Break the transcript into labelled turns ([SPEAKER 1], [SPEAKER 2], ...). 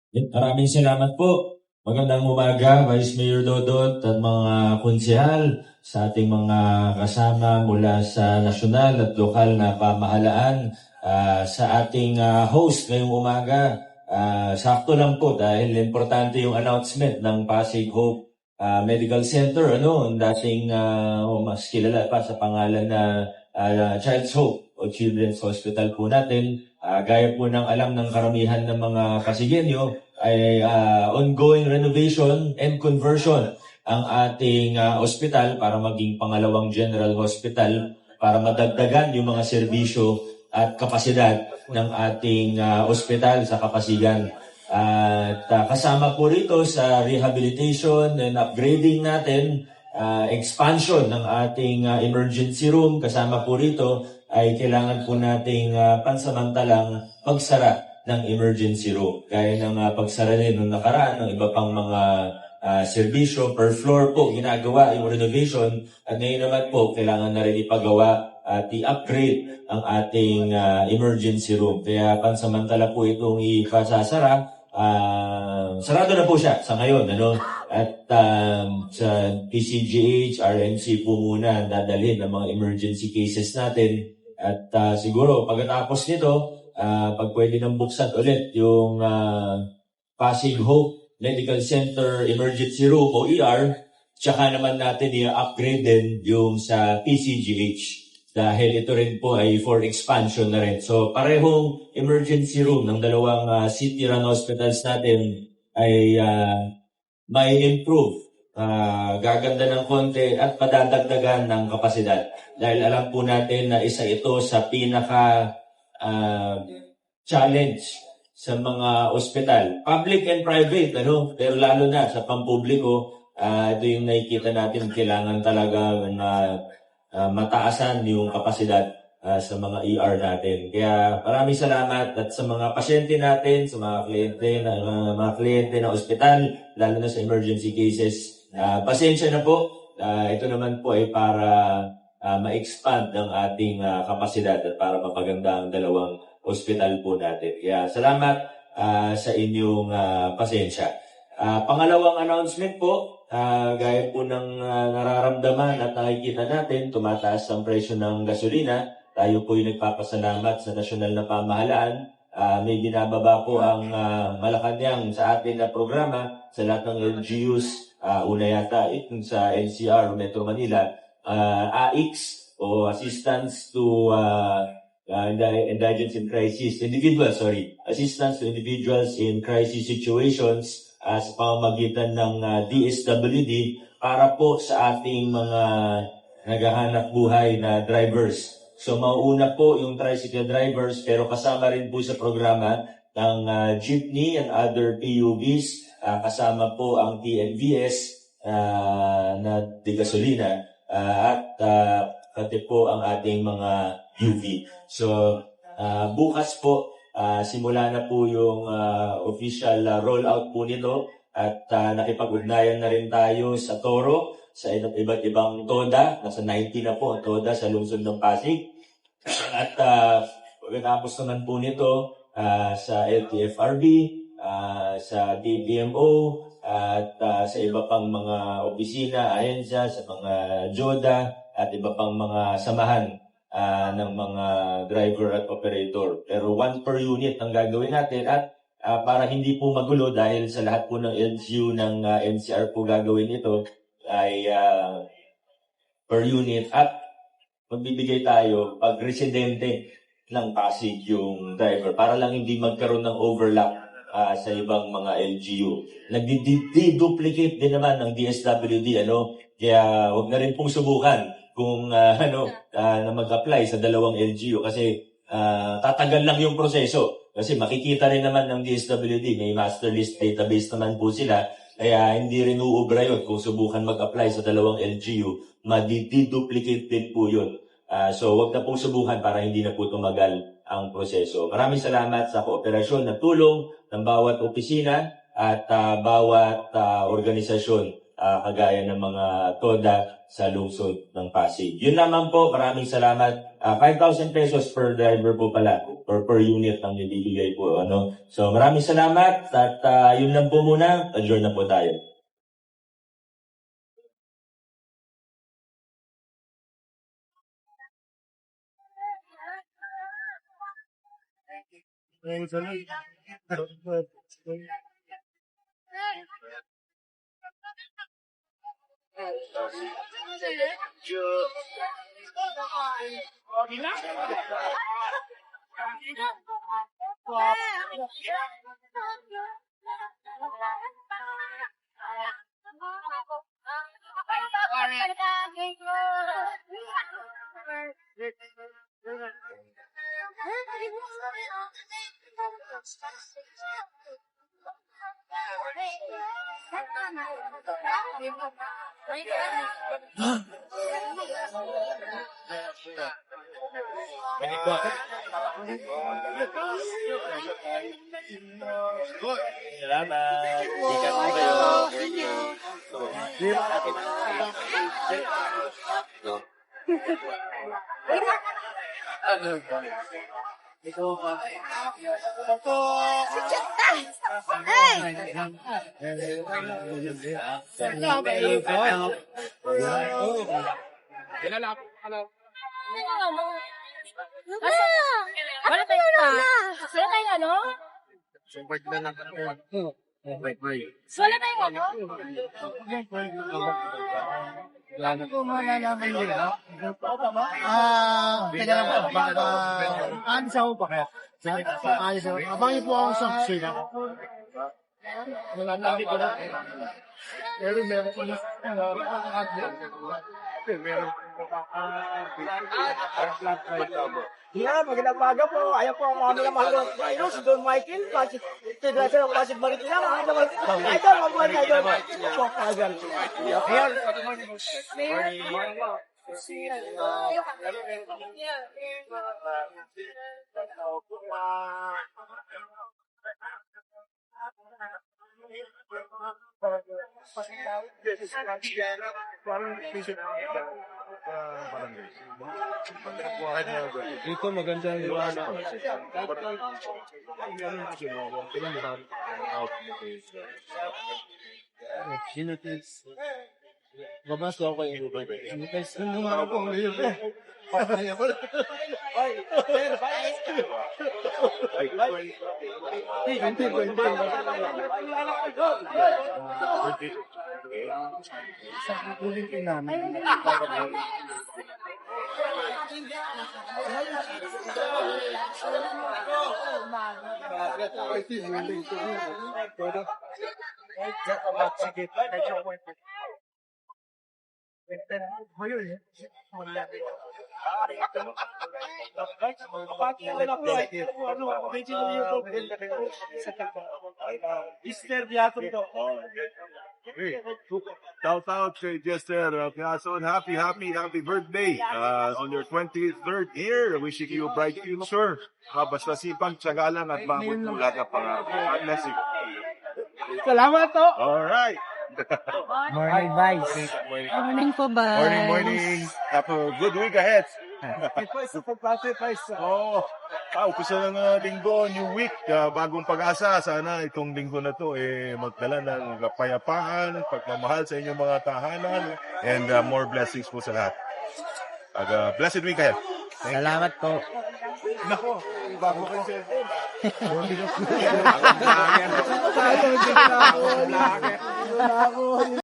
[SPEAKER 1] Maraming salamat po. Magandang umaga, Vice Mayor Dodot at mga konsehal sa ating mga kasama mula sa nasyonal at lokal na pamahalaan. Sa ating host ngayong umaga, sakto lang po dahil importante yung announcement ng Pasig Hope Medical Center, ang dating mas kilala pa sa pangalan na Child's Hope o Children's Hospital po natin. Gaya po ng alam ng karamihan ng mga Pasigenyo, ay ongoing renovation and conversion ang ating ospital para maging pangalawang general hospital para madagdagan yung mga serbisyo at kapasidad ng ating ospital sa Kapasigan. At kasama po rito sa rehabilitation and upgrading natin, expansion ng ating emergency room, kasama po rito ay kailangan po nating pansamantalang pagsara ng emergency room. Gaya ng pagsara rin nung nakaraan ng iba pang mga serbisyo per floor po ginagawa yung renovation at ngayon naman po kailangan na rin ipagawa at i-upgrade ang ating emergency room. Kaya pansamantala po itong ipasasara. Sarado na po siya sa ngayon, At sa PCGH, RMC po muna dadalhin ng mga emergency cases natin. At siguro pagkatapos nito, pag pwede nang buksan ulit yung Pasig Hope Medical Center Emergency Room o ER, tsaka naman natin i-upgrade din yung sa PCGH. Dahil ito rin po ay for expansion na rin. So parehong emergency room ng dalawang city-run hospitals natin ay may improve. Gaganda ng konti at padadagdagan ng kapasidad. Dahil alam po natin na isa ito sa pinaka challenge sa mga ospital. Public and private, pero lalo na sa pampubliko, ito yung nakikita natin kailangan talaga na mataasan yung kapasidad sa mga ER natin. Kaya maraming salamat at sa mga pasyente natin, sa mga kliyente ng ospital, lalo na sa emergency cases. Pasensya na po. Ito naman po ay para ma-expand ang ating kapasidad at para mapaganda ang dalawang ospital po natin. Kaya salamat sa inyong pasensya. Pangalawang announcement po, gaya po ng nararamdaman at nakikita natin, tumataas ang presyo ng gasolina. Tayo po yung nagpapasalamat sa nasyonal na pamahalaan. May binababa po ang Malacanang sa atin na programa sa lahat ng LGUs. Una yata itong sa NCR, Metro Manila, AIX o Assistance to Indigents in Crisis, Assistance to Individuals in Crisis Situations sa pamamagitan ng DSWD para po sa ating mga naghahanap buhay na drivers. So mauuna po yung tricycle drivers pero kasama rin po sa programa ng jeepney and other PUVs, kasama po ang TNVS na de gasolina at pati po ang ating mga UV. So bukas po simula na po yung official rollout po nito at nakipag-ugnayan na rin tayo sa Toro, sa iba't ibang TODA. Nasa 90 na po ang TODA sa lungsod ng Pasig. At pagkatapos naman po nito sa LTFRB, sa DBMO, at sa iba pang mga opisina, ahensya, sa mga JODA, at iba pang mga samahan ng mga driver at operator. Pero 1 per unit ang gagawin natin at para hindi po magulo dahil sa lahat po ng LGU ng NCR po gagawin ito ay per unit at magbibigay tayo pag residente ng Pasig yung driver para lang hindi magkaroon ng overlap sa ibang mga LGU. Nagdi-duplicate din naman ng DSWD, kaya wag na rin pong subukan kung na mag-apply sa dalawang LGU kasi tatagal lang yung proseso. Kasi makikita rin naman ng DSWD, may master list database naman po sila, kaya hindi rin uubra yun kung subukan mag-apply sa dalawang LGU, madi-duplicate din po yun. So wag na pong subukan para hindi na po tumagal ang proseso. Maraming salamat sa kooperasyon na tulong ng bawat opisina at bawat organisasyon kagaya ng mga TODA sa lungsod ng Pasig. Yun naman po, maraming salamat. 5,000 pesos per driver po pala, or per unit ang nibibigay po. Ano? So maraming salamat at yun lang po muna, adjourn na po tayo. Salamat. Sikat po kayo.
[SPEAKER 2] Wala tayong wala tayong ano? Wala tayong ano?
[SPEAKER 3] Kung malalaman nila, teka lang po, alis ako pa kaya. Alis ako. Abangan po ako sa kusina. Wala na ako na. Meron po na.
[SPEAKER 4] Yeah, magandang umaga po. Ayan po ang aming mahal ng virus, Don Michael, Federation ng Pasig Marikina. Mga naman, idol, mga idol. Po, kagal. Ayan.
[SPEAKER 3] Dito maganda yung Babas ako kayo. Guys, ano nga po ang ngayon eh. Patay ako.
[SPEAKER 5] Shout out kay Jester Piason. Happy birthday on your 23rd year. Wishing you a bright future. Basta sipag, tiyaga lang at mamutulad na pangarap. God bless you.
[SPEAKER 4] Salamat to.
[SPEAKER 5] Alright.
[SPEAKER 3] Morning vibes.
[SPEAKER 2] Morning po ba?
[SPEAKER 5] Morning. Have a good week ahead. Oh, umpisa ng linggo, new week, bagong pag-asa. Sana itong linggo na to magdala ng kapayapaan, pagmamahal sa inyong mga tahanan, and more blessings po sa lahat. Blessed week ahead.
[SPEAKER 3] Salamat po.
[SPEAKER 5] Nako, bago kayo sa